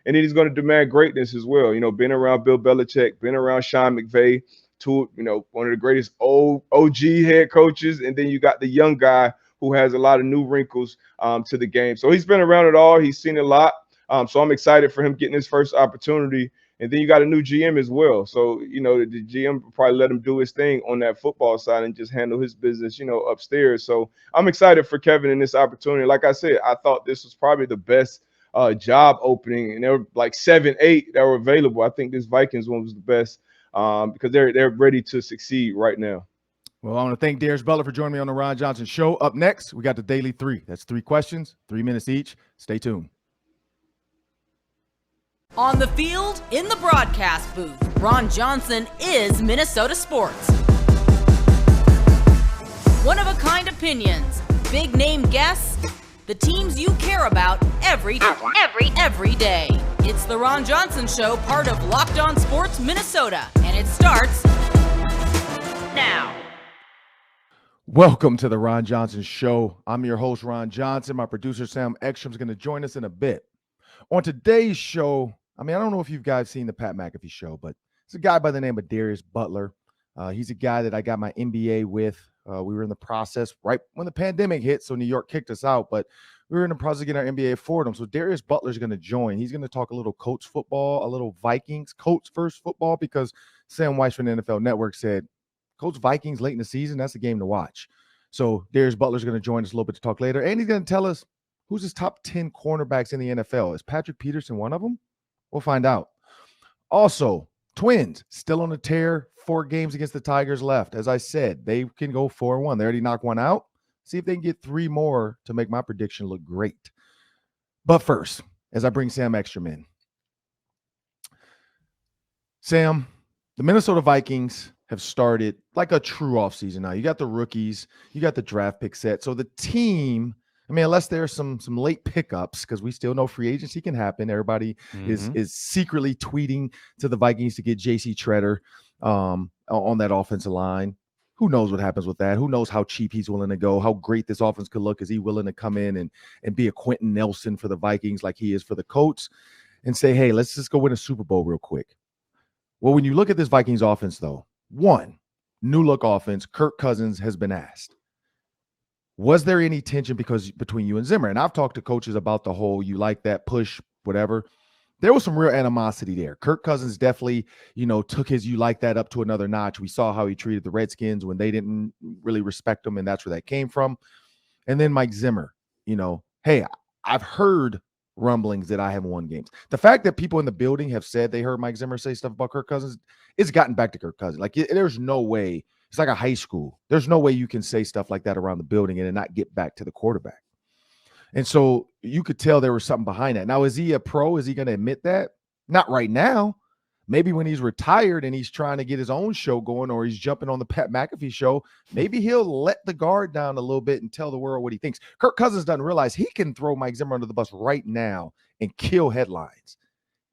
And then he's going to demand greatness as well. Been around Bill Belichick, been around Sean McVay, one of the greatest old OG head coaches. And then you got the young guy who has a lot of new wrinkles to the game. So he's been around it all. He's seen a lot. So I'm excited for him getting his first opportunity. And then you got a new GM as well. So, the GM will probably let him do his thing on that football side and just handle his business, upstairs. So I'm excited for Kevin in this opportunity. Like I said, I thought this was probably the best job opening, and there were like 7, 8 that were available. I think this Vikings one was the best because they're ready to succeed right now. Well, I want to thank Darius Butler for joining me on the Ron Johnson Show. Up next, we got the Daily 3. That's 3 questions, 3 minutes each. Stay tuned. On the field, in the broadcast booth, Ron Johnson is Minnesota sports. One-of-a-kind opinions, big-name guests, the teams you care about every day. It's the Ron Johnson Show, part of Locked On Sports Minnesota, and it starts now. Welcome to the Ron Johnson Show. I'm your host, Ron Johnson. My producer, Sam Ekstrom's going to join us in a bit. On today's show, I don't know if you guys seen the Pat McAfee show, but it's a guy by the name of Darius Butler. He's a guy that I got my MBA with. We were in the process right when the pandemic hit, so New York kicked us out, but we were in the process of getting our MBA for him. So Darius Butler's going to join. He's going to talk a little Colts football, a little Vikings, Colts first football, because Sam Weiss from the NFL Network said, Colts Vikings late in the season, that's a game to watch. So Darius Butler's going to join us a little bit to talk later, and he's going to tell us who's his top 10 cornerbacks in the NFL. Is Patrick Peterson one of them? We'll find out. Also, Twins still on a tear. 4 games against the Tigers left. As I said, they can go 4-1. They already knocked one out. See if they can get 3 more to make my prediction look great. But first, as I bring Sam Ekstrom in. Sam, the Minnesota Vikings have started like a true offseason now. You got the rookies. You got the draft pick set. So the team, unless there's some late pickups, because we still know free agency can happen. Everybody is secretly tweeting to the Vikings to get J.C. Treader on that offensive line. Who knows what happens with that? Who knows how cheap he's willing to go, how great this offense could look. Is he willing to come in and be a Quentin Nelson for the Vikings like he is for the Colts and say, hey, let's just go win a Super Bowl real quick? Well, when you look at this Vikings offense, though, one, new look offense, Kirk Cousins has been asked. Was there any tension between you and Zimmer? And I've talked to coaches about the whole you like that push, whatever. There was some real animosity there. Kirk Cousins definitely, took his you like that up to another notch. We saw how he treated the Redskins when they didn't really respect him, and that's where that came from. And then Mike Zimmer, hey, I've heard rumblings that I haven't won games. The fact that people in the building have said they heard Mike Zimmer say stuff about Kirk Cousins, it's gotten back to Kirk Cousins. Like, there's no way. It's like a high school. There's no way you can say stuff like that around the building and not get back to the quarterback. And so you could tell there was something behind that. Now, is he a pro? Is he going to admit that? Not right now. Maybe when he's retired and he's trying to get his own show going, or he's jumping on the Pat McAfee show, maybe he'll let the guard down a little bit and tell the world what he thinks. Kirk Cousins doesn't realize he can throw Mike Zimmer under the bus right now and kill headlines.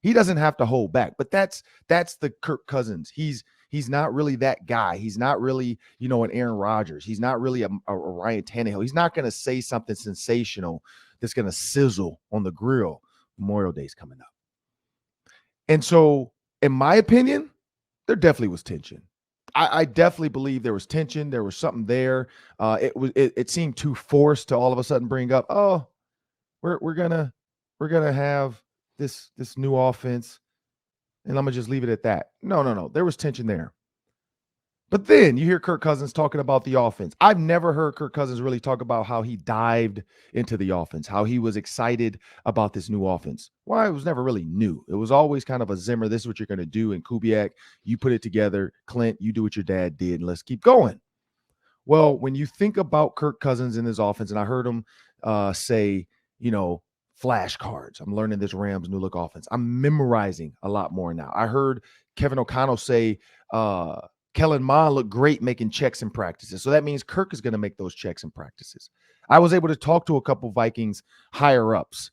He doesn't have to hold back, but that's the Kirk Cousins. He's not really that guy. He's not really, an Aaron Rodgers. He's not really a Ryan Tannehill. He's not going to say something sensational that's going to sizzle on the grill. Memorial Day's coming up. And so, in my opinion, there definitely was tension. I definitely believe there was tension. There was something there. It seemed too forced to all of a sudden bring up, oh, we're gonna have this new offense, and I'm gonna just leave it at that. No. There was tension there. But then you hear Kirk Cousins talking about the offense. I've never heard Kirk Cousins really talk about how he dived into the offense, how he was excited about this new offense. Well, it was never really new. It was always kind of a Zimmer, this is what you're going to do. And Kubiak, you put it together. Clint, you do what your dad did, and let's keep going. Well, when you think about Kirk Cousins in his offense, and I heard him say, flashcards. I'm learning this Rams new look offense. I'm memorizing a lot more now. I heard Kevin O'Connell say, Kellen Mond looked great making checks in practices. So that means Kirk is going to make those checks in practices. I was able to talk to a couple Vikings higher ups,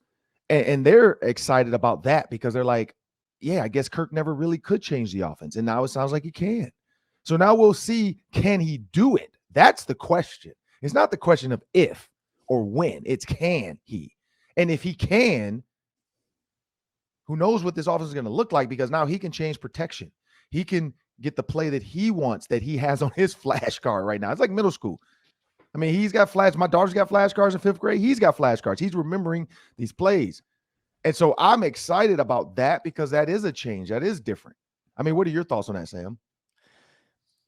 and they're excited about that because they're like, yeah, I guess Kirk never really could change the offense. And now it sounds like he can. So now we'll see, can he do it? That's the question. It's not the question of if or when. It's can he? And if he can, who knows what this offense is going to look like, because now he can change protection. He can get the play that he wants, that he has on his flashcard right now. It's like middle school. I mean, he's got flash. My daughter's got flashcards in 5th grade. He's got flashcards. He's remembering these plays. And so I'm excited about that, because that is a change. That is different. I mean, what are your thoughts on that, Sam?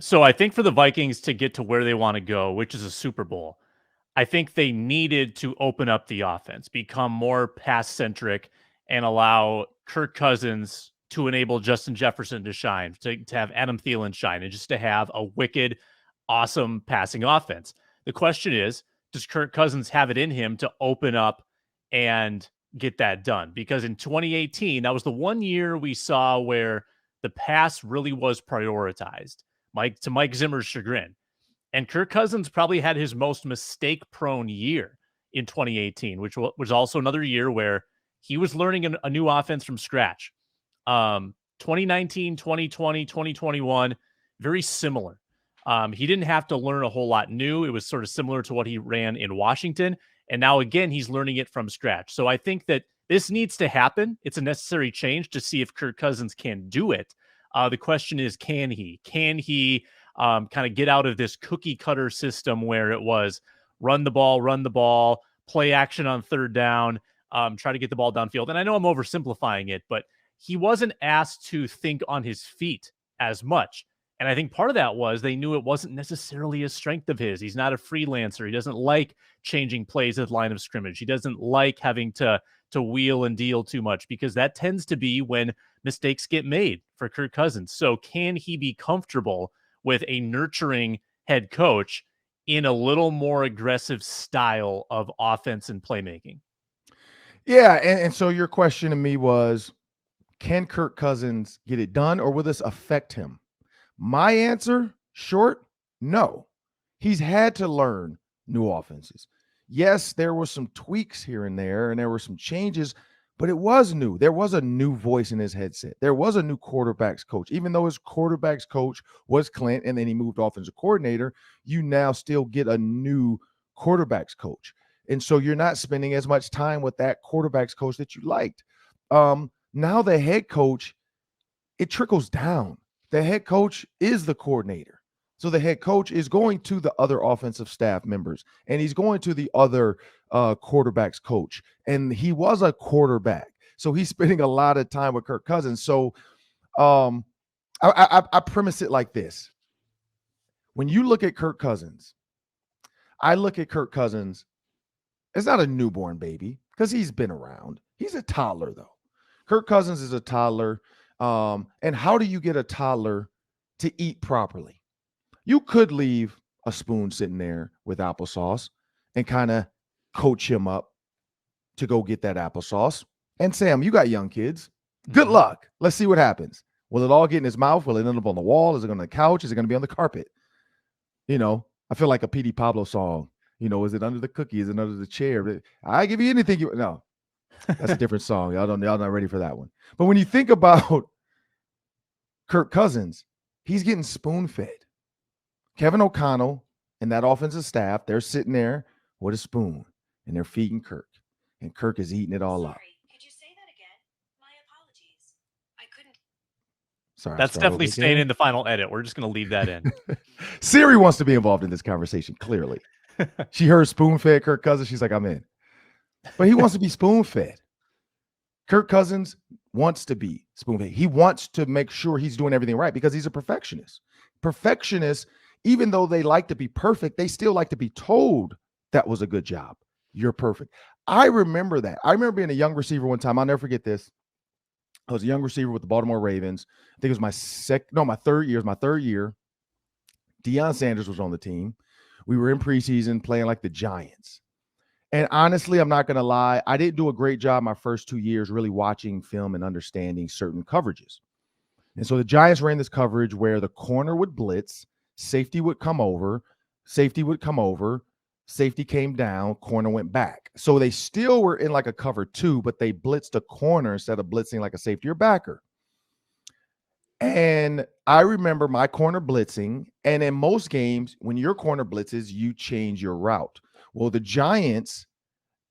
So I think for the Vikings to get to where they want to go, which is a Super Bowl, I think they needed to open up the offense, become more pass-centric, and allow Kirk Cousins to enable Justin Jefferson to shine, to have Adam Thielen shine, and just to have a wicked, awesome passing offense. The question is, does Kirk Cousins have it in him to open up and get that done? Because in 2018, that was the one year we saw where the pass really was prioritized, to Mike Zimmer's chagrin. And Kirk Cousins probably had his most mistake-prone year in 2018, which was also another year where he was learning a new offense from scratch. 2019, 2020, 2021, very similar. He didn't have to learn a whole lot new. It was sort of similar to what he ran in Washington. And now, again, he's learning it from scratch. So I think that this needs to happen. It's a necessary change to see if Kirk Cousins can do it. The question is, can he? Can he kind of get out of this cookie cutter system where it was run the ball, play action on 3rd down, try to get the ball downfield? And I know I'm oversimplifying it, but he wasn't asked to think on his feet as much. And I think part of that was they knew it wasn't necessarily a strength of his. He's not a freelancer. He doesn't like changing plays at the line of scrimmage. He doesn't like having to wheel and deal too much, because that tends to be when mistakes get made for Kirk Cousins. So can he be comfortable with a nurturing head coach in a little more aggressive style of offense and playmaking? Yeah, and so your question to me was, can Kirk Cousins get it done, or will this affect him? My answer, short, no. He's had to learn new offenses. Yes, there were some tweaks here and there were some changes, but it was new. There was a new voice in his headset. There was a new quarterbacks coach. Even though his quarterbacks coach was Clint and then he moved offensive coordinator, you now still get a new quarterbacks coach. And so you're not spending as much time with that quarterbacks coach that you liked. Now the head coach, it trickles down. The head coach is the coordinator. So the head coach is going to the other offensive staff members, and he's going to the other quarterbacks coach. And he was a quarterback, so he's spending a lot of time with Kirk Cousins. So I premise it like this. When you look at Kirk Cousins, I look at Kirk Cousins, it's not a newborn baby because he's been around. He's a toddler, though. Kirk Cousins is a toddler. And how do you get a toddler to eat properly? You could leave a spoon sitting there with applesauce and kind of coach him up to go get that applesauce. And Sam, you got young kids. Good luck. Let's see what happens. Will it all get in his mouth? Will it end up on the wall? Is it on the couch? Is it going to be on the carpet? You know, I feel like a P.D. Pablo song. You know, is it under the cookie? Is it under the chair? I give you anything you no. That's a different song. Y'all not ready for that one. But when you think about Kirk Cousins, he's getting spoon-fed. Kevin O'Connell and that offensive staff, they're sitting there with a spoon, and they're feeding Kirk. And Kirk is eating it all up. Could you say that again? My apologies. I couldn't. Sorry. That's definitely staying in the final edit. We're just going to leave that in. Siri wants to be involved in this conversation, clearly. She heard spoon-fed Kirk Cousins. She's like, I'm in. But he wants to be spoon-fed. Kirk Cousins wants to be spoon-fed. He wants to make sure he's doing everything right because he's a perfectionist. Perfectionists, even though they like to be perfect, they still like to be told that was a good job. You're perfect. I remember that. I remember being a young receiver one time. I'll never forget this. I was a young receiver with the Baltimore Ravens. I think it was my third year. It was my third year. Deion Sanders was on the team. We were in preseason playing like the Giants. And honestly, I'm not going to lie, I didn't do a great job my first 2 years really watching film and understanding certain coverages. And so the Giants ran this coverage where the corner would blitz, safety would come over, safety came down, corner went back. So they still were in like a cover 2, but they blitzed a corner instead of blitzing like a safety or backer. And I remember my corner blitzing, and in most games, when your corner blitzes, you change your route. Well, the Giants,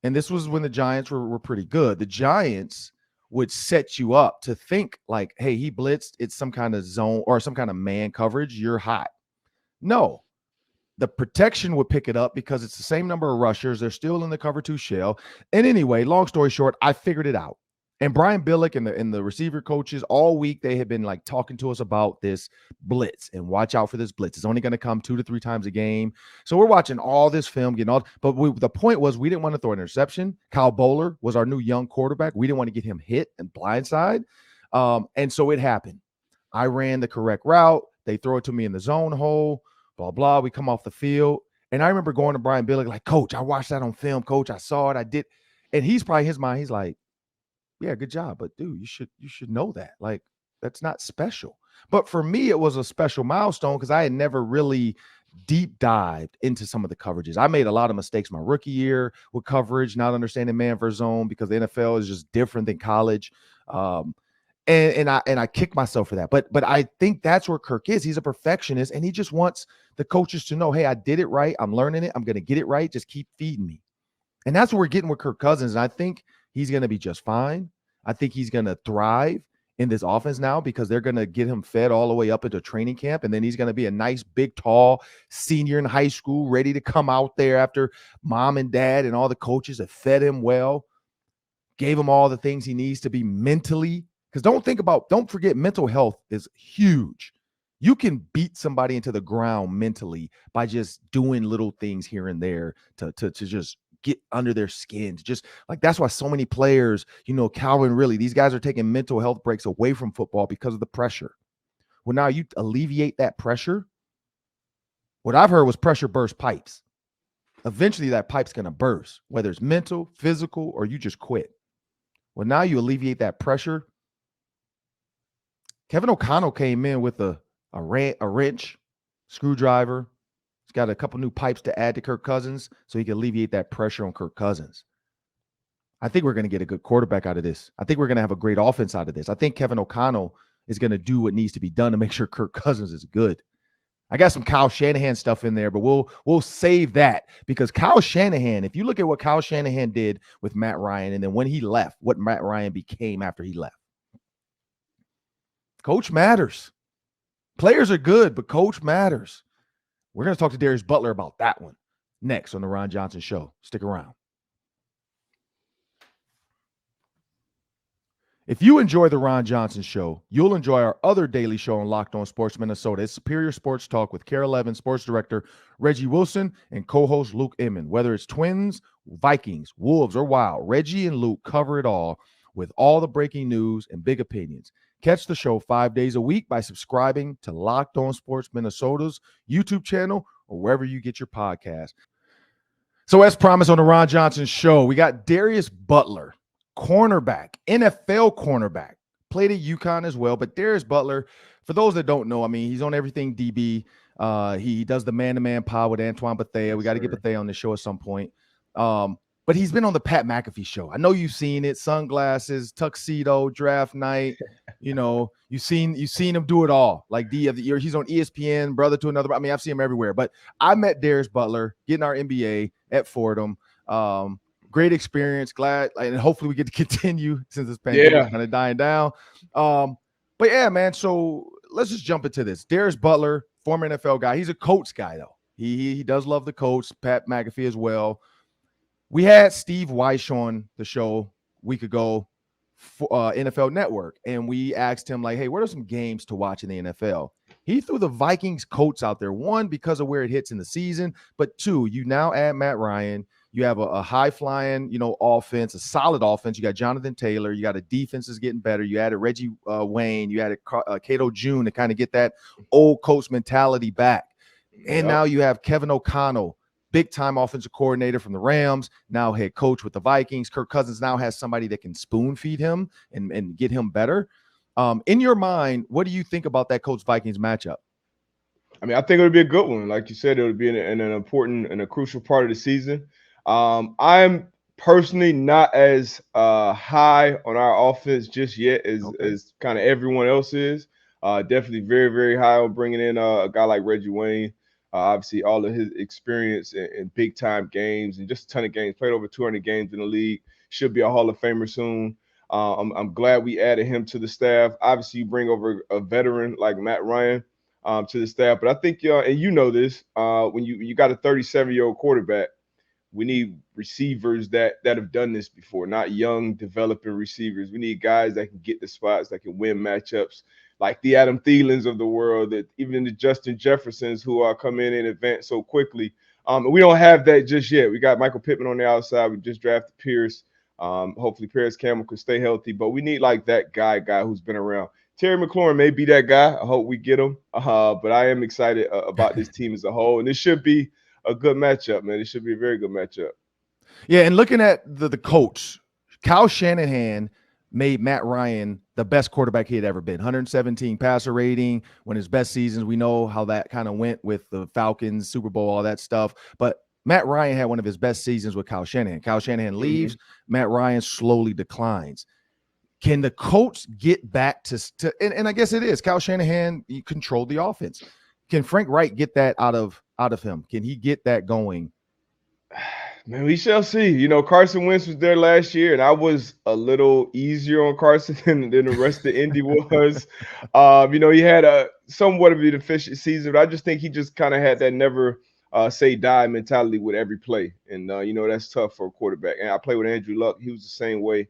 and this was when the Giants were pretty good, the Giants would set you up to think like, hey, he blitzed, it's some kind of zone or some kind of man coverage, you're hot. No, the protection would pick it up because it's the same number of rushers. They're still in the cover 2 shell. And anyway, long story short, I figured it out. And Brian Billick and the receiver coaches all week, they have been like talking to us about this blitz and watch out for this blitz. It's only going to come 2 to 3 times a game. So we're watching all this film, but the point was we didn't want to throw an interception. Kyle Bowler was our new young quarterback. We didn't want to get him hit and blindside. And so it happened. I ran the correct route. They throw it to me in the zone hole, blah, blah. We come off the field. And I remember going to Brian Billick like, Coach, I watched that on film. Coach, I saw it. I did. And he's probably in his mind, he's like, yeah, good job. But dude, you should know that. Like, that's not special. But for me, it was a special milestone because I had never really deep dived into some of the coverages. I made a lot of mistakes my rookie year with coverage, not understanding man versus zone because the NFL is just different than college. And I kick myself for that. But I think that's where Kirk is. He's a perfectionist, and he just wants the coaches to know, hey, I did it right. I'm learning it. I'm going to get it right. Just keep feeding me. And that's what we're getting with Kirk Cousins. And I think he's going to be just fine. I think he's going to thrive in this offense now because they're going to get him fed all the way up into training camp. And then he's going to be a nice, big, tall senior in high school, ready to come out there after mom and dad and all the coaches have fed him well, gave him all the things he needs to be mentally. Because don't forget, mental health is huge. You can beat somebody into the ground mentally by just doing little things here and there to just get under their skins. Just like that's why so many players, Calvin, really, these guys are taking mental health breaks away from football because of the pressure. Well, now you alleviate that pressure. What I've heard was pressure burst pipes. Eventually that pipe's going to burst, whether it's mental, physical, or you just quit. Well, now you alleviate that pressure. Kevin O'Connell came in with a wrench, screwdriver. He's got a couple new pipes to add to Kirk Cousins so he can alleviate that pressure on Kirk Cousins. I think we're going to get a good quarterback out of this. I think we're going to have a great offense out of this. I think Kevin O'Connell is going to do what needs to be done to make sure Kirk Cousins is good. I got some Kyle Shanahan stuff in there, but we'll save that because Kyle Shanahan, if you look at what Kyle Shanahan did with Matt Ryan and then when he left, what Matt Ryan became after he left. Coach matters. Players are good, but coach matters. We're going to talk to Darius Butler about that one next on the Ron Johnson Show. Stick around. If you enjoy the Ron Johnson Show, you'll enjoy our other daily show on Locked On Sports Minnesota. It's Superior Sports Talk with KARE-11 Sports Director Reggie Wilson and co-host Luke Inman. Whether it's Twins, Vikings, Wolves, or Wild, Reggie and Luke cover it all with all the breaking news and big opinions. Catch the show 5 days a week by subscribing to Locked On Sports Minnesota's YouTube channel or wherever you get your podcast. So as promised on the Ron Johnson Show, we got Darius Butler, cornerback, NFL cornerback, played at UConn as well. But Darius Butler, for those that don't know, I mean, he's on everything DB. He does the man-to-man pod with Antoine Bethea. We got to get Bethea on the show at some point. But he's been on the Pat McAfee show. I know you've seen it. Sunglasses, tuxedo, draft night. You've seen him do it all. Like D of the year. He's on ESPN, brother to another. I mean, I've seen him everywhere. But I met Darius Butler getting our MBA at Fordham. Great experience. Glad, and hopefully we get to continue since this pandemic is kind of dying down. But yeah, man. So let's just jump into this. Darius Butler, former NFL guy. He's a Colts guy though. He does love the Colts. Pat McAfee as well. We had Steve Weish on the show a week ago for NFL Network, and we asked him, like, hey, what are some games to watch in the NFL? He threw the Vikings Colts out there, one, because of where it hits in the season, but two, you now add Matt Ryan. You have a high-flying, offense, a solid offense. You got Jonathan Taylor. You got a defense is getting better. You added Reggie Wayne. You added Cato June to kind of get that old Colts mentality back. And now you have Kevin O'Connell, big-time offensive coordinator from the Rams, now head coach with the Vikings. Kirk Cousins now has somebody that can spoon-feed him and get him better. In your mind, what do you think about that Colts-Vikings matchup? I mean, I think it would be a good one. Like you said, it would be in an important and a crucial part of the season. I'm personally not as high on our offense just yet as kind of everyone else is. Definitely very, very high on bringing in a guy like Reggie Wayne. Obviously, all of his experience in big-time games and just a ton of games. Played over 200 games in the league. Should be a Hall of Famer soon. I'm glad we added him to the staff. Obviously, you bring over a veteran like Matt Ryan to the staff, but I think and you know this, when you got a 37-year-old quarterback, we need receivers that have done this before, not young developing receivers. We need guys that can get the spots, that can win matchups, like the Adam Thielens of the world, that even the Justin Jeffersons who are come in and advance so quickly. We don't have that just yet. We got Michael Pittman on the outside. We just drafted Pierce. Hopefully Paris Campbell can stay healthy, but we need like that guy who's been around. Terry McLaurin may be that guy. I hope we get him. But I am excited about this team as a whole, and this should be a good matchup, man. It should be a very good matchup. Yeah, and looking at the coach, Kyle Shanahan made Matt Ryan the best quarterback he had ever been. 117 passer rating, one of his best seasons. We know how that kind of went with the Falcons, Super Bowl, all that stuff. But Matt Ryan had one of his best seasons with Kyle Shanahan. Kyle Shanahan leaves, Matt Ryan slowly declines. Can the coach get back to and I guess it is Kyle Shanahan, he controlled the offense. Can Frank Wright get that out of him? Can he get that going? Man, we shall see. You know, Carson Wentz was there last year, and I was a little easier on Carson than the rest of Indy was. You know, he had a somewhat of a deficient season, but I just think he just kind of had that never say die mentality with every play. And, you know, that's tough for a quarterback. And I played with Andrew Luck. He was the same way.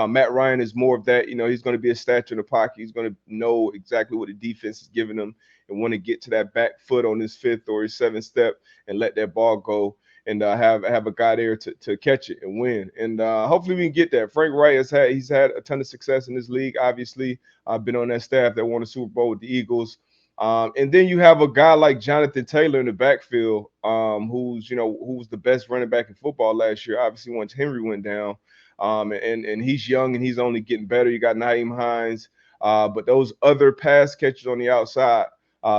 Matt Ryan is more of that. You know, he's going to be a stature in the pocket. He's going to know exactly what the defense is giving him and want to get to that back foot on his fifth or his seventh step and let that ball go. And have a guy there to catch it and win. And hopefully we can get that. Frank Wright he's had a ton of success in this league. Obviously, I've been on that staff that won a Super Bowl with the Eagles. And then you have a guy like Jonathan Taylor in the backfield, who was the best running back in football last year. Obviously, once Henry went down, and he's young and he's only getting better. You got Naeem Hines, but those other pass catchers on the outside,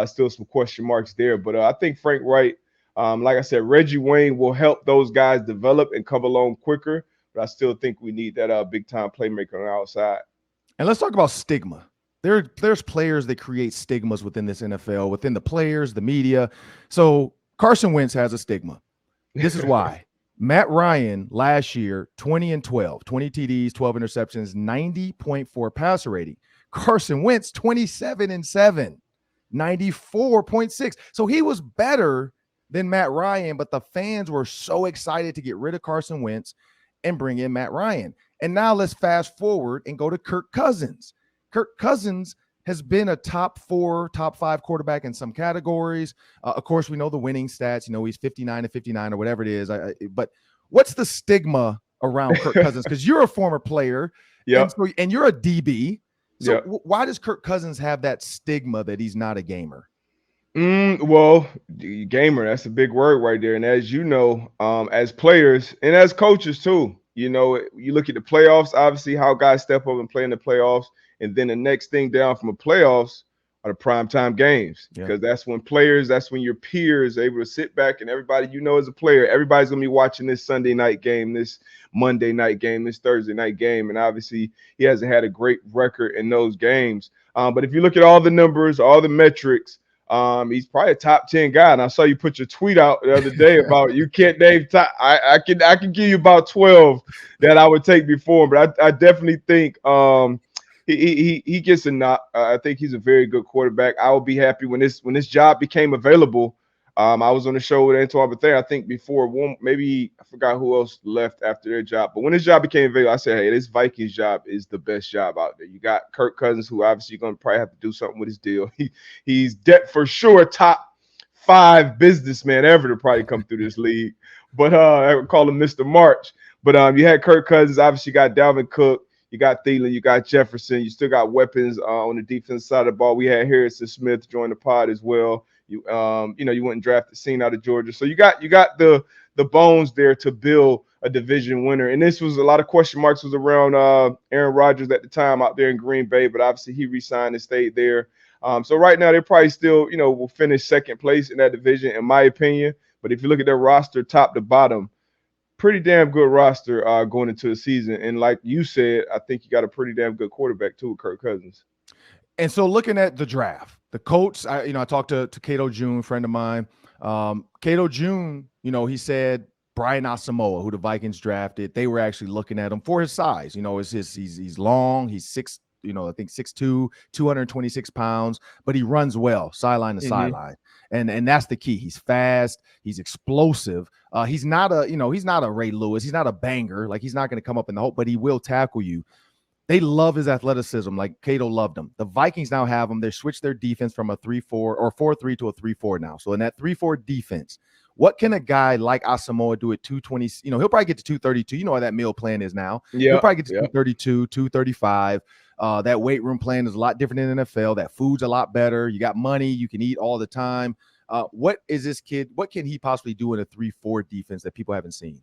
still some question marks there. But I think Frank Wright. Like I said, Reggie Wayne will help those guys develop and come along quicker, but I still think we need that big-time playmaker on the outside. And let's talk about stigma. There's players that create stigmas within this NFL, within the players, the media. So Carson Wentz has a stigma. This is why. Matt Ryan last year, 20-12, 20 TDs, 12 interceptions, 90.4 passer rating. Carson Wentz, 27-7, 94.6. So he was better than Matt Ryan, but the fans were so excited to get rid of Carson Wentz and bring in Matt Ryan. And now let's fast forward and go to Kirk Cousins. Kirk Cousins has been a top 4, top 5 quarterback in some categories. Of course, we know the winning stats. You know, he's 59-59 or whatever it is. But what's the stigma around Kirk Cousins? Because you're a former player, and you're a DB. So why does Kirk Cousins have that stigma that he's not a gamer? Well, gamer, that's a big word right there. And as you know, as players and as coaches too, you know, you look at the playoffs, obviously how guys step up and play in the playoffs. And then the next thing down from the playoffs are the primetime games, because that's when your peers are able to sit back and everybody, you know, as a player, everybody's going to be watching this Sunday night game, this Monday night game, this Thursday night game. And obviously he hasn't had a great record in those games. But if you look at all the numbers, all the metrics, he's probably a top 10 guy. And I saw you put your tweet out the other day about you can't name top. I can give you about 12 that I would take before him, but I definitely think he gets a knock. I think he's a very good quarterback. I will be happy when this job became available. I was on the show with Antoine Bethea, I think before maybe I forgot who else left after their job. But when this job became available, I said, hey, this Vikings job is the best job out there. You got Kirk Cousins, who obviously going to probably have to do something with his deal. He's for sure top 5 businessman ever to probably come through this league. But I would call him Mr. March. But you had Kirk Cousins, obviously you got Dalvin Cook, you got Thielen, you got Jefferson, you still got weapons on the defense side of the ball. We had Harrison Smith join the pod as well. You went and drafted Cena out of Georgia. So you got the bones there to build a division winner. And this was a lot of question marks was around Aaron Rodgers at the time out there in Green Bay, but obviously he re-signed and stayed there. So right now they're probably still, will finish second place in that division, in my opinion. But if you look at their roster top to bottom, pretty damn good roster going into the season. And like you said, I think you got a pretty damn good quarterback too with Kirk Cousins. And so looking at the draft, the coach, I talked to Cato June, friend of mine. Cato June, he said Brian Asamoah, who the Vikings drafted, they were actually looking at him for his size. He's long, he's 6, I think 6'2", 226 pounds, but he runs well, sideline to sideline. And that's the key. He's fast, he's explosive. He's not a Ray Lewis, he's not a banger, like he's not going to come up in the hole, but he will tackle you. They love his athleticism, like Cato loved him. The Vikings now have him. They switched their defense from a 3-4 or 4-3 to a 3-4 now. So in that 3-4 defense, what can a guy like Asamoah do at 220? He'll probably get to 232. You know how that meal plan is now. He'll probably get to 232, 235. That weight room plan is a lot different in the NFL. That food's a lot better. You got money. You can eat all the time. What is this kid? What can he possibly do in a 3-4 defense that people haven't seen?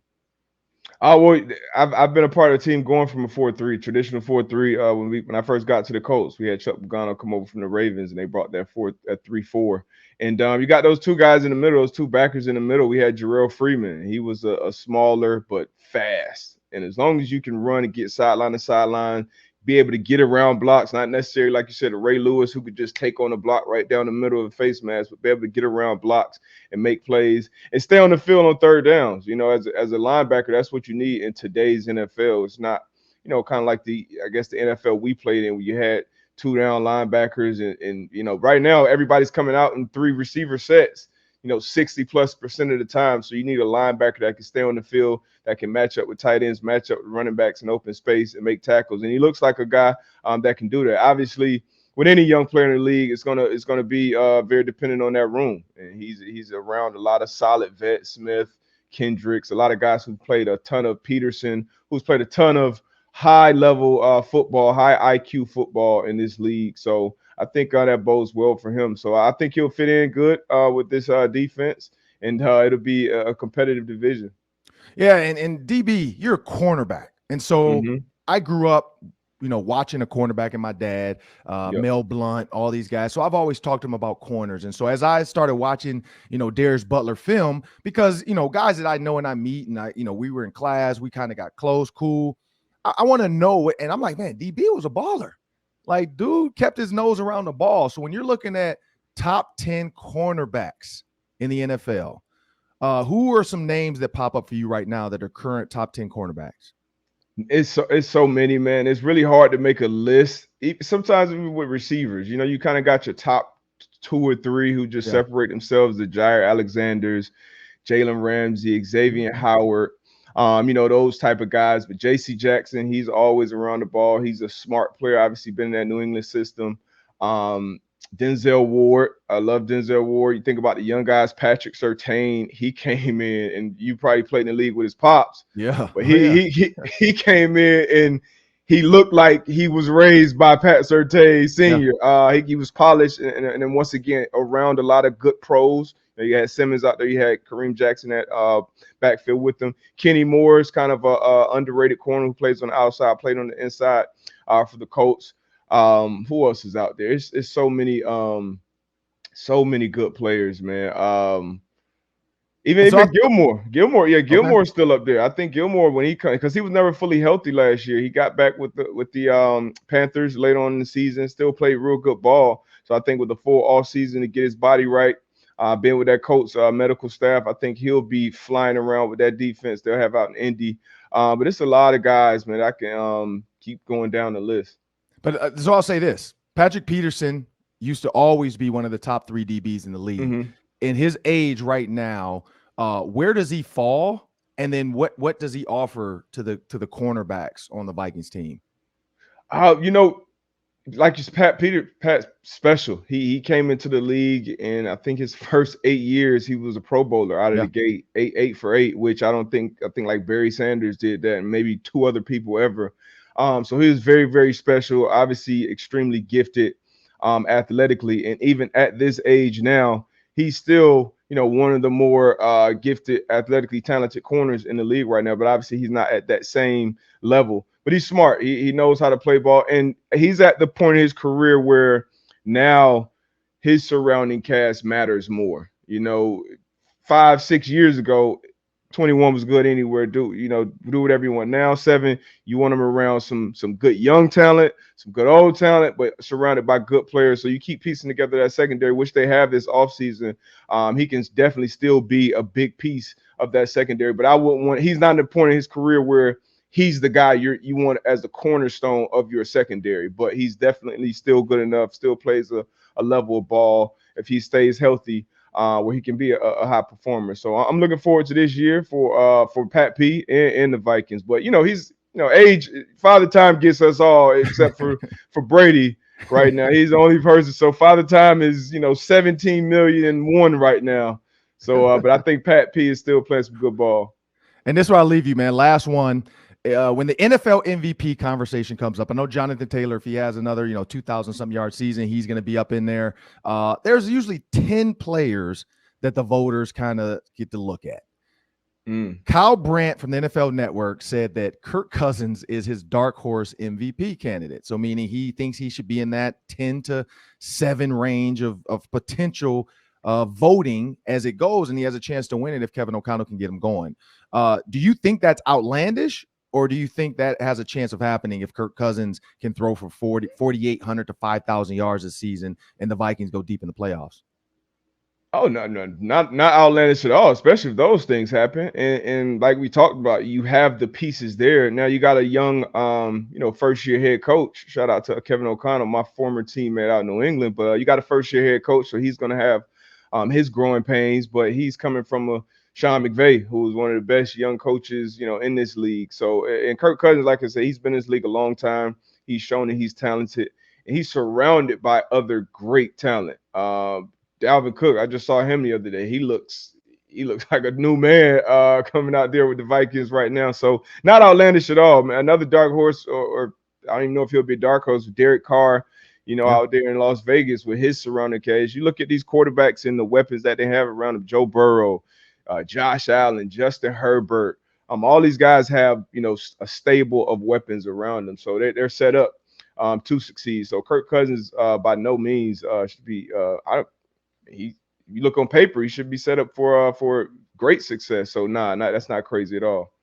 Well, I've been a part of the team going from a 4-3, traditional 4-3. When I first got to the Colts, we had Chuck Pagano come over from the Ravens, and they brought that 3-4. And you got those two guys in the middle, those two backers in the middle. We had Jarrell Freeman. He was a smaller but fast. And as long as you can run and get sideline to sideline, be able to get around blocks, not necessarily, like you said, a Ray Lewis who could just take on the block right down the middle of the face mask, but be able to get around blocks and make plays and stay on the field on third downs. As a linebacker, that's what you need in today's NFL. It's not, kind of like the NFL we played in, where you had 2-down linebackers and right now everybody's coming out in 3 receiver sets, 60+% of the time. So you need a linebacker that can stay on the field, that can match up with tight ends, match up with running backs in open space and make tackles. And he looks like a guy that can do that. Obviously, with any young player in the league, it's gonna be very dependent on that room. And he's around a lot of solid vets, Smith, Kendricks, a lot of guys who played a ton of Peterson, who's played a ton of high-level football, high IQ football in this league. So I think that bodes well for him. So I think he'll fit in good with this defense, and it'll be a competitive division. Yeah, and DB, you're a cornerback. And so I grew up, watching a cornerback and my dad, Mel Blount, all these guys. So I've always talked to him about corners. And so as I started watching, Darius Butler film, because, guys that I know and I meet and we were in class, we kind of got close, cool. I want to know, and I'm like, man, DB was a baller. Like, dude kept his nose around the ball. So when you're looking at top 10 cornerbacks in the NFL, who are some names that pop up for you right now that are current top 10 cornerbacks? It's so many, man. It's really hard to make a list. Sometimes even with receivers, you kind of got your top 2 or 3 who just separate themselves: the Jair Alexanders, Jalen Ramsey, Xavier Howard. Those type of guys. But J.C. Jackson, he's always around the ball. He's a smart player, obviously been in that New England system. Denzel Ward, I love Denzel Ward. You think about the young guys, Patrick Surtain, he came in, and you probably played in the league with his pops. Yeah. But he came in and he looked like he was raised by Pat Surtain Sr. Yeah. He was polished, and then once again, around a lot of good pros. You had Simmons out there. You had Kareem Jackson at backfield with them. Kenny Moore is kind of a underrated corner who plays on the outside, played on the inside for the Colts. Who else is out there? It's so many good players, man. Even Gilmore. Gilmore's still up there. I think Gilmore, when he comes, because he was never fully healthy last year. He got back with the Panthers later on in the season, still played real good ball. So I think with the full offseason to get his body right, being with that Colts medical staff, I think he'll be flying around with that defense they'll have out in Indy. But it's a lot of guys, man. I can keep going down the list. But so I'll say this: Patrick Peterson used to always be one of the top 3 DBs in the league. In his age right now, where does he fall? And then what does he offer to the cornerbacks on the Vikings team? Like Pat's special. He came into the league, and I think his first 8 years he was a Pro Bowler out of the gate, 8 for 8, which I think like Barry Sanders did that, and maybe 2 other people ever. So he was very, very special. Obviously, extremely gifted athletically, and even at this age now, he's still one of the more gifted, athletically talented corners in the league right now. But obviously, he's not at that same level. But he's smart. He knows how to play ball. And he's at the point in his career where now his surrounding cast matters more. 5-6 years ago, 21 was good anywhere. Do whatever you want. Now 7, you want him around some good young talent, some good old talent, but surrounded by good players. So you keep piecing together that secondary, which they have this offseason. He can definitely still be a big piece of that secondary. But I wouldn't want. He's not at the point in his career where he's the guy you want as the cornerstone of your secondary. But he's definitely still good enough. Still plays a level of ball if he stays healthy, where he can be a high performer. So I'm looking forward to this year for Pat P and the Vikings. But he's age, father time gets us all except for Brady right now. He's the only person. So father time is 17,000,001 right now. So but I think Pat P is still playing some good ball. And this is where I'll leave you, man. Last one. When the NFL MVP conversation comes up, I know Jonathan Taylor, if he has another 2,000-something yard season, he's going to be up in there. There's usually 10 players that the voters kind of get to look at. Kyle Brandt from the NFL Network said that Kirk Cousins is his dark horse MVP candidate. So meaning he thinks he should be in that 10 to 7 range of potential voting as it goes, and he has a chance to win it if Kevin O'Connell can get him going. Do you think that's outlandish, or do you think that has a chance of happening if Kirk Cousins can throw for 4,800 to 5,000 yards this season and the Vikings go deep in the playoffs? Oh, no, not outlandish at all, especially if those things happen. And like we talked about, you have the pieces there. Now you got a young, first-year head coach. Shout out to Kevin O'Connell, my former teammate out in New England. But you got a first-year head coach, so he's going to have his growing pains. But he's coming from a Sean McVay, who is one of the best young coaches, in this league. So, and Kirk Cousins, like I said, he's been in this league a long time. He's shown that he's talented, and he's surrounded by other great talent. Dalvin Cook, I just saw him the other day. He looks like a new man coming out there with the Vikings right now. So not outlandish at all, man. Another dark horse, or I don't even know if he'll be a dark horse, Derek Carr, out there in Las Vegas with his surrounding cast. You look at these quarterbacks and the weapons that they have around them, Joe Burrow, Josh Allen, Justin Herbert. All these guys have, a stable of weapons around them. So they're set up to succeed. So Kirk Cousins by no means should be you look on paper, he should be set up for great success. So that's not crazy at all.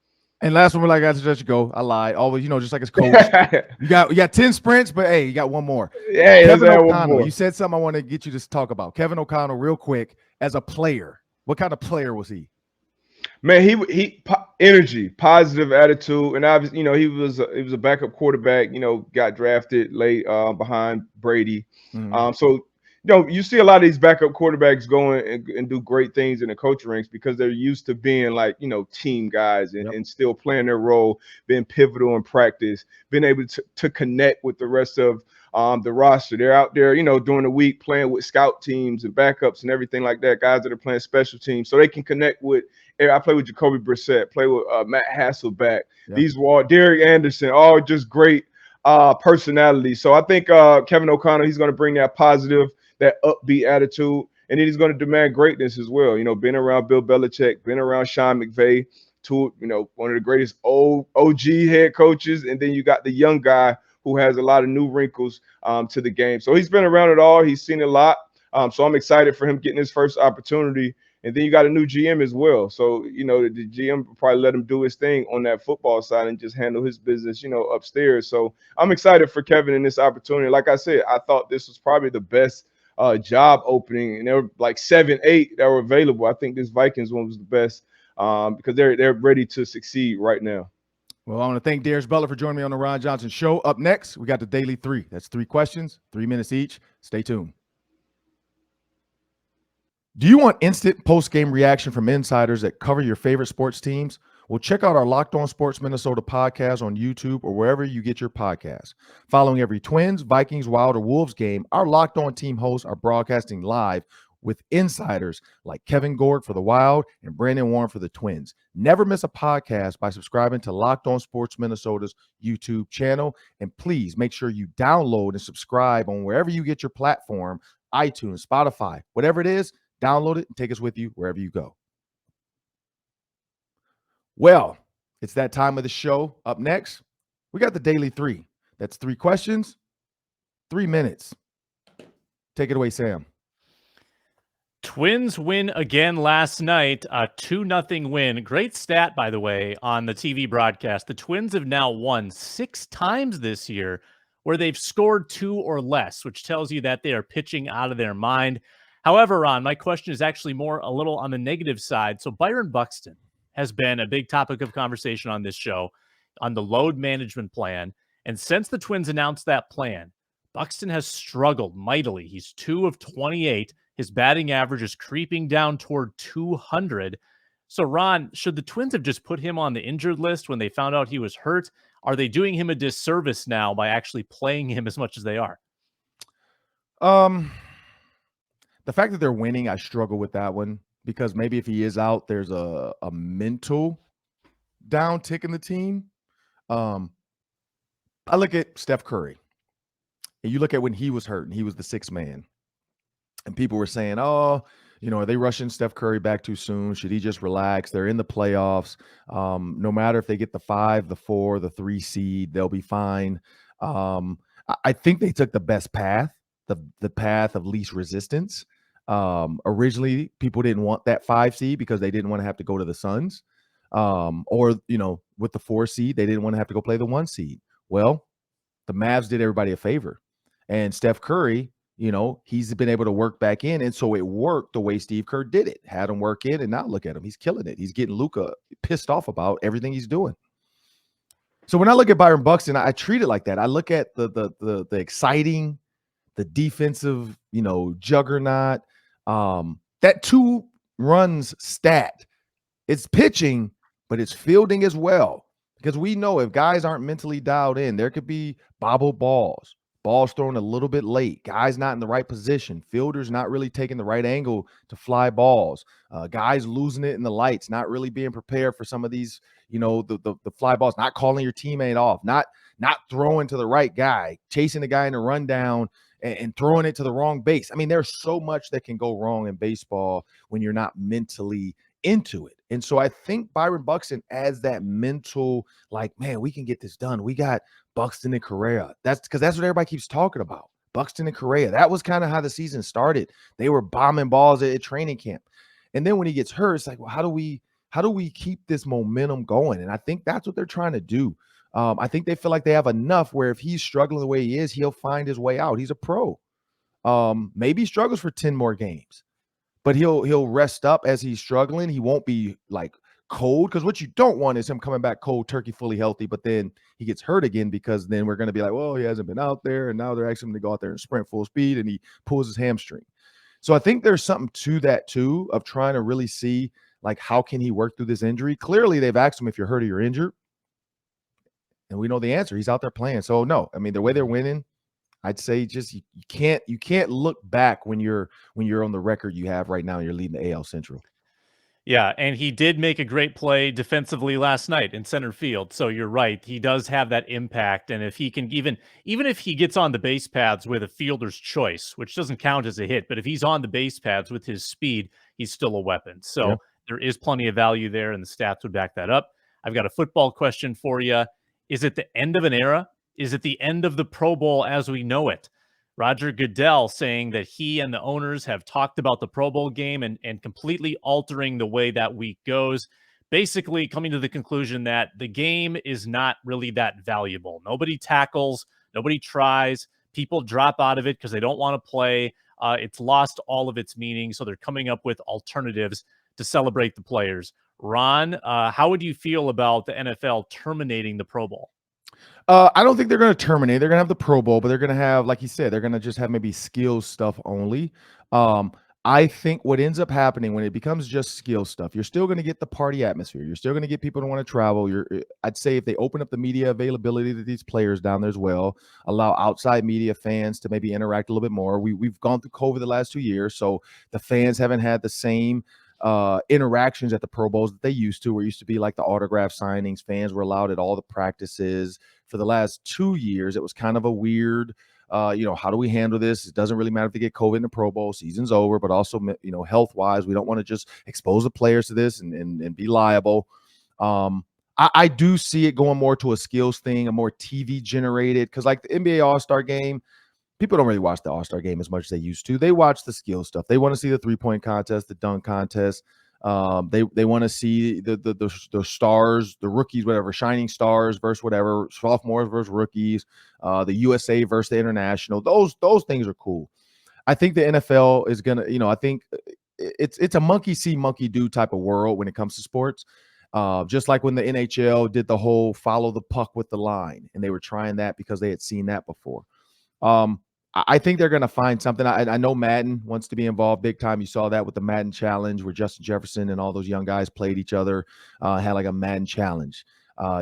And last one, I got to let you go. I lied. Always, just like his coach. you got 10 sprints, but hey, you got one more. Yeah, Kevin O'Connell. You said something I want to get you to talk about. Kevin O'Connell, real quick, as a player, what kind of player was he? Man, he energy, positive attitude, and obviously, he was a backup quarterback. Got drafted late behind Brady. So you see a lot of these backup quarterbacks going and do great things in the coaching ranks because they're used to being like, team guys and still playing their role, being pivotal in practice, being able to connect with the rest of the roster. They're out there, during the week playing with scout teams and backups and everything like that, guys that are playing special teams. So they can connect with – I play with Jacoby Brissett, play with Matt Hasselbeck, these Derek Anderson, all just great personalities. So I think Kevin O'Connell, he's going to bring that positive, that upbeat attitude, and then he's going to demand greatness as well. Being around Bill Belichick, being around Sean McVay, one of the greatest OG head coaches, and then you got the young guy who has a lot of new wrinkles to the game. So he's been around it all. He's seen a lot. So I'm excited for him getting his first opportunity. And then you got a new GM as well. So, the GM will probably let him do his thing on that football side and just handle his business, upstairs. So I'm excited for Kevin in this opportunity. Like I said, I thought this was probably the best job opening, and there were like 7, 8 that were available. I think this Vikings one was the best because they're ready to succeed right now. Well, I want to thank Darius Butler for joining me on the Ron Johnson Show. Up next, we got the Daily 3. That's 3 questions, 3 minutes each. Stay tuned. Do you want instant post-game reaction from insiders that cover your favorite sports teams? Well, check out our Locked On Sports Minnesota podcast on YouTube or wherever you get your podcasts. Following every Twins, Vikings, Wild, or Wolves game, our Locked On team hosts are broadcasting live with insiders like Kevin Gord for the Wild and Brandon Warren for the Twins. Never miss a podcast by subscribing to Locked On Sports Minnesota's YouTube channel. And please make sure you download and subscribe on wherever you get your platform, iTunes, Spotify, whatever it is. Download it and take us with you wherever you go. Well, it's that time of the show. Up next, we got the Daily 3. That's 3 questions, 3 minutes. Take it away, Sam. Twins win again last night, a 2-0 win. Great stat, by the way, on the TV broadcast. The Twins have now won 6 times this year where they've scored 2 or less, which tells you that they are pitching out of their mind. However, Ron, my question is actually more a little on the negative side. So Byron Buxton has been a big topic of conversation on this show on the load management plan. And since the Twins announced that plan, Buxton has struggled mightily. He's 2 of 28. His batting average is creeping down toward 200. So, Ron, should the Twins have just put him on the injured list when they found out he was hurt? Are they doing him a disservice now by actually playing him as much as they are? The fact that they're winning, I struggle with that one because maybe if he is out, there's a mental downtick in the team. I look at Steph Curry, and you look at when he was hurt and he was the sixth man, and people were saying, "Oh, are they rushing Steph Curry back too soon? Should he just relax? They're in the playoffs. No matter if they get the 5, the 4, the 3 seed, they'll be fine." I think they took the best path, the path of least resistance. Originally, people didn't want that 5 seed because they didn't want to have to go to the Suns. Or with the 4 seed, they didn't want to have to go play the 1 seed. Well, the Mavs did everybody a favor. And Steph Curry, he's been able to work back in. And so it worked the way Steve Kerr did it. Had him work in, and now look at him. He's killing it. He's getting Luka pissed off about everything he's doing. So when I look at Byron Buxton, I treat it like that. I look at the exciting, the defensive, juggernaut. That 2 runs stat. It's pitching, but it's fielding as well. Because we know if guys aren't mentally dialed in, there could be bobbled balls thrown a little bit late, guys not in the right position, fielders not really taking the right angle to fly balls, guys losing it in the lights, not really being prepared for some of these, the fly balls, not calling your teammate off, not throwing to the right guy, chasing the guy in the rundown and throwing it to the wrong base. I mean, there's so much that can go wrong in baseball when you're not mentally into it. And so I think Byron Buxton adds that mental, man, we can get this done. We got Buxton and Correa. That's because that's what everybody keeps talking about. Buxton and Correa. That was kind of how the season started. They were bombing balls at training camp. And then when he gets hurt, it's like, well, how do we keep this momentum going? And I think that's what they're trying to do. I think they feel like they have enough where if he's struggling the way he is, he'll find his way out. He's a pro. Maybe he struggles for 10 more games. But he'll rest up as he's struggling. He won't be cold, because what you don't want is him coming back cold turkey, fully healthy, but then he gets hurt again, because then we're going to be like, well, he hasn't been out there, and now they're asking him to go out there and sprint full speed, and he pulls his hamstring. So I think there's something to that too, of trying to really see how can he work through this injury. Clearly, they've asked him if you're hurt or you're injured, and we know the answer. He's out there playing. So no, I mean, the way they're winning, I'd say just you can't look back when you're on the record you have right now and you're leading the AL Central. Yeah, and he did make a great play defensively last night in center field. So you're right. He does have that impact. And if he can even if he gets on the base paths with a fielder's choice, which doesn't count as a hit, but if he's on the base paths with his speed, he's still a weapon. So There is plenty of value there, and the stats would back that up. I've got a football question for you. Is it the end of an era? Is it the end of the Pro Bowl as we know it? Roger Goodell saying that he and the owners have talked about the Pro Bowl game and completely altering the way that week goes, basically coming to the conclusion that the game is not really that valuable. Nobody tackles, nobody tries, people drop out of it because they don't want to play. It's lost all of its meaning, so they're coming up with alternatives to celebrate the players. Ron, how would you feel about the NFL terminating the Pro Bowl? I don't think they're going to terminate. They're going to have the Pro Bowl, but they're going to have, like you said, they're going to just have maybe skill stuff only. I think what ends up happening when it becomes just skill stuff, you're still going to get the party atmosphere. You're still going to get people to want to travel. I'd say if they open up the media availability to these players down there as well, allow outside media fans to maybe interact a little bit more. We've gone through COVID the last 2 years, so the fans haven't had the same interactions at the Pro Bowls that they used to, where it used to be like the autograph signings. Fans were allowed at all the practices. For the last 2 years, it was kind of a weird, how do we handle this? It doesn't really matter if they get COVID in the Pro Bowl, season's over, but also, health-wise, we don't want to just expose the players to this and be liable. I do see it going more to a skills thing, a more TV generated, because like the NBA All-Star game, people don't really watch the All-Star game as much as they used to. They watch the skill stuff. They want to see the 3-point contest, the dunk contest. They want to see the stars, the rookies, whatever, shining stars versus whatever, sophomores versus rookies, the USA versus the international. Those things are cool. I think the NFL is gonna, I think it's a monkey see, monkey do type of world when it comes to sports. Just like when the NHL did the whole follow the puck with the line, and they were trying that because they had seen that before. I think they're going to find something. I know Madden wants to be involved big time. You saw that with the Madden Challenge where Justin Jefferson and all those young guys played each other, had like a Madden Challenge.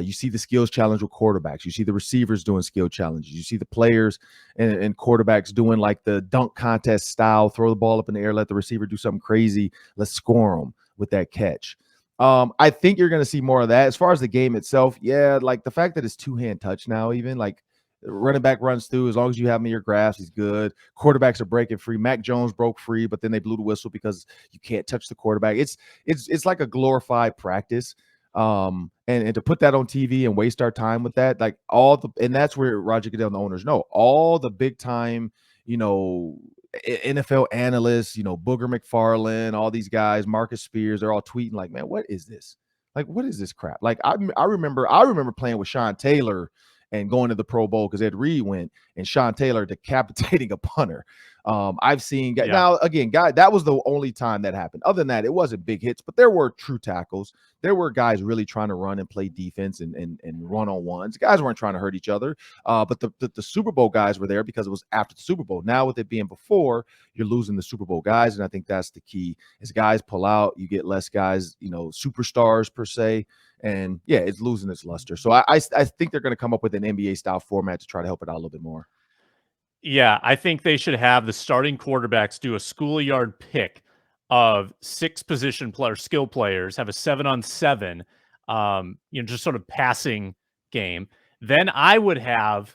You see the skills challenge with quarterbacks. You see the receivers doing skill challenges. You see the players and quarterbacks doing like the dunk contest style, throw the ball up in the air, let the receiver do something crazy. Let's score them with that catch. I think you're going to see more of that. As far as the game itself, yeah, like the fact that it's two-hand touch now, even like running back runs through, as long as you have him in your grasp, he's good. Quarterbacks are breaking free. Mac Jones broke free, but then they blew the whistle because you can't touch the quarterback. It's like a glorified practice. And to put that on TV and waste our time with that, like and that's where Roger Goodell and the owners know all the big time, NFL analysts, Booger McFarland, all these guys, Marcus Spears, they're all tweeting like, man, what is this? Like, what is this crap? Like, I remember playing with Sean Taylor and going to the Pro Bowl because Ed Reed went, and Sean Taylor decapitating a punter. I've seen guys, now again, that was the only time that happened. Other than that, it wasn't big hits, but there were true tackles. There were guys really trying to run and play defense and one-on-ones. Guys weren't trying to hurt each other. But the Super Bowl guys were there because it was after the Super Bowl. Now with it being before, you're losing the Super Bowl guys, and I think that's the key. As guys pull out, you get less guys, superstars per se. And yeah, it's losing its luster. So I think they're going to come up with an NBA style format to try to help it out a little bit more. Yeah, I think they should have the starting quarterbacks do a schoolyard pick of 6 position skill players, have a 7-on-7, just sort of passing game. Then I would have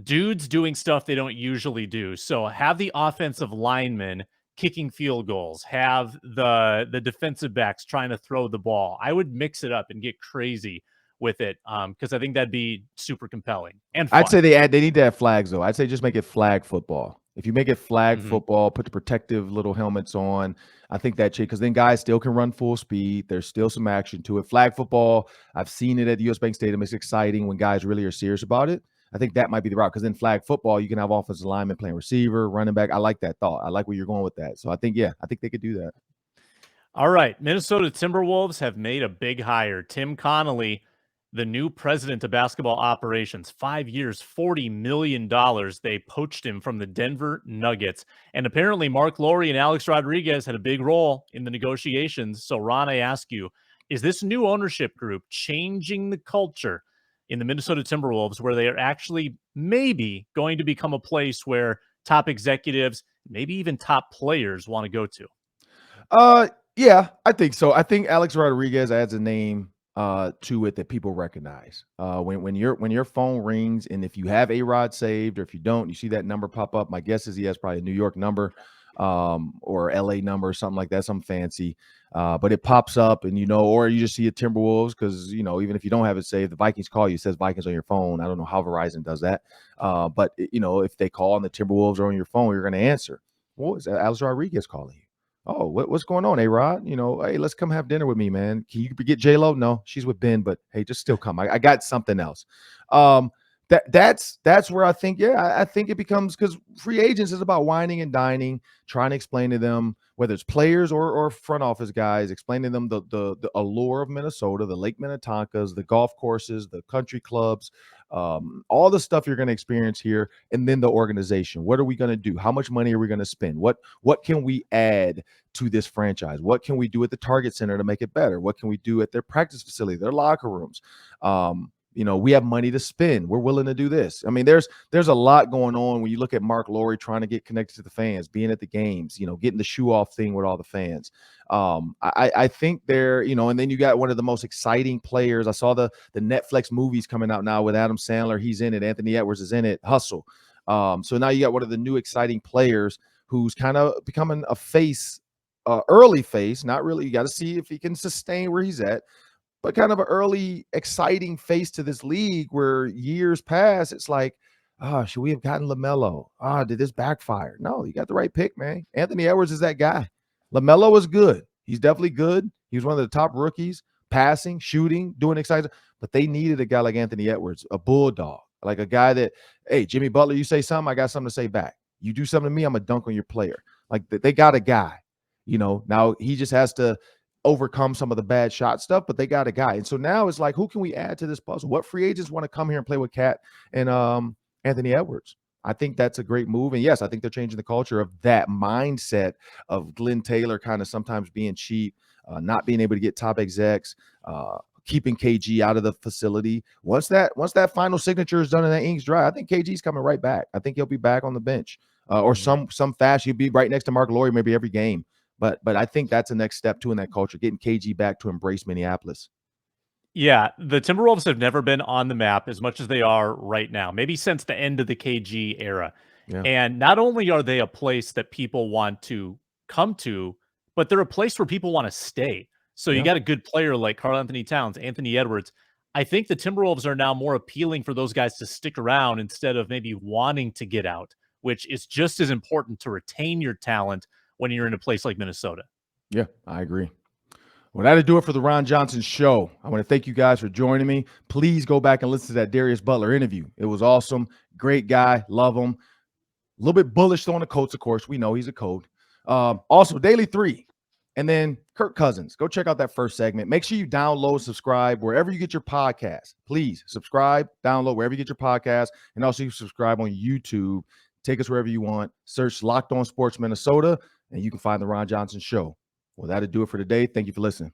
dudes doing stuff they don't usually do. So have the offensive linemen kicking field goals, have the defensive backs trying to throw the ball. I would mix it up and get crazy with it because I think that'd be super compelling and fun. I'd say they need to have flags though. I'd say just make it flag football. If you make it flag football, put the protective little helmets on, I think that because then guys still can run full speed. There's still some action to it. Flag football, I've seen it at the US Bank Stadium. It's exciting when guys really are serious about it. I think that might be the route because in flag football, you can have offensive linemen playing receiver, running back. I like that thought. I like where you're going with that. So I think they could do that. All right. Minnesota Timberwolves have made a big hire. Tim Connelly, the new president of basketball operations, 5 years, $40 million. They poached him from the Denver Nuggets. And apparently Mark Lowry and Alex Rodriguez had a big role in the negotiations. So Ron, I ask you, is this new ownership group changing the culture in the Minnesota Timberwolves where they are actually maybe going to become a place where top executives, maybe even top players want to go to? Yeah, I think so. I think Alex Rodriguez adds a name to it that people recognize. When your phone rings, and if you have A-Rod saved, or if you don't, you see that number pop up. My guess is he has probably a New York number or LA number or something like that, something fancy. But it pops up and, or you just see a Timberwolves because, even if you don't have it saved, the Vikings call you, it says Vikings on your phone. I don't know how Verizon does that. But, if they call and the Timberwolves are on your phone, you're going to answer. Well, is that Alex Rodriguez calling you? Oh, what's going on, A-Rod? Hey, let's come have dinner with me, man. Can you get J-Lo? No, she's with Ben, but hey, just still come. I got something else. That's where I think, I think it becomes, because free agents is about whining and dining, trying to explain to them, whether it's players or front office guys, explaining to them the allure of Minnesota, the Lake Minnetonkas, the golf courses, the country clubs, all the stuff you're going to experience here, and then the organization. What are we going to do? How much money are we going to spend? What can we add to this franchise? What can we do at the Target Center to make it better? What can we do at their practice facility, their locker rooms? We have money to spend. We're willing to do this. I mean, there's a lot going on when you look at Mark Lowry trying to get connected to the fans, being at the games, getting the shoe off thing with all the fans. I think they're, and then you got one of the most exciting players. I saw the Netflix movies coming out now with Adam Sandler. He's in it. Anthony Edwards is in it. Hustle. So now you got one of the new exciting players who's kind of becoming a face, early face. Not really. You got to see if he can sustain where he's at. But kind of an early, exciting face to this league where years past, it's like, should we have gotten LaMelo? Did this backfire? No, you got the right pick, man. Anthony Edwards is that guy. LaMelo is good. He's definitely good. He was one of the top rookies, passing, shooting, doing exciting. But they needed a guy like Anthony Edwards, a bulldog, like a guy that, hey, Jimmy Butler, you say something, I got something to say back. You do something to me, I'm going to dunk on your player. Like they got a guy, now he just has to overcome some of the bad shot stuff, but they got a guy. And so now it's like, who can we add to this puzzle? What free agents want to come here and play with Cat and Anthony Edwards? I think that's a great move. And yes, I think they're changing the culture of that mindset of Glenn Taylor kind of sometimes being cheap, not being able to get top execs, keeping KG out of the facility. Once that final signature is done and that ink's dry, I think KG's coming right back. I think he'll be back on the bench or some fashion. He'll be right next to Mark Laurie maybe every game. But I think that's the next step too in that culture, getting KG back to embrace Minneapolis. Yeah, the Timberwolves have never been on the map as much as they are right now, maybe since the end of the KG era. Yeah. And not only are they a place that people want to come to, but they're a place where people want to stay. So you got a good player like Karl-Anthony Towns, Anthony Edwards. I think the Timberwolves are now more appealing for those guys to stick around instead of maybe wanting to get out, which is just as important to retain your talent when you're in a place like Minnesota. Yeah, I agree. Well, that'll do it for the Ron Johnson Show. I want to thank you guys for joining me. Please go back and listen to that Darius Butler interview. It was awesome. Great guy. Love him. A little bit bullish on the Colts, of course. We know he's a code. Also, Daily 3. And then Kirk Cousins. Go check out that first segment. Make sure you download, subscribe, wherever you get your podcast. Please subscribe, download, wherever you get your podcast. And also you subscribe on YouTube. Take us wherever you want. Search Locked On Sports Minnesota, and you can find the Ron Johnson Show. Well, that'll do it for today. Thank you for listening.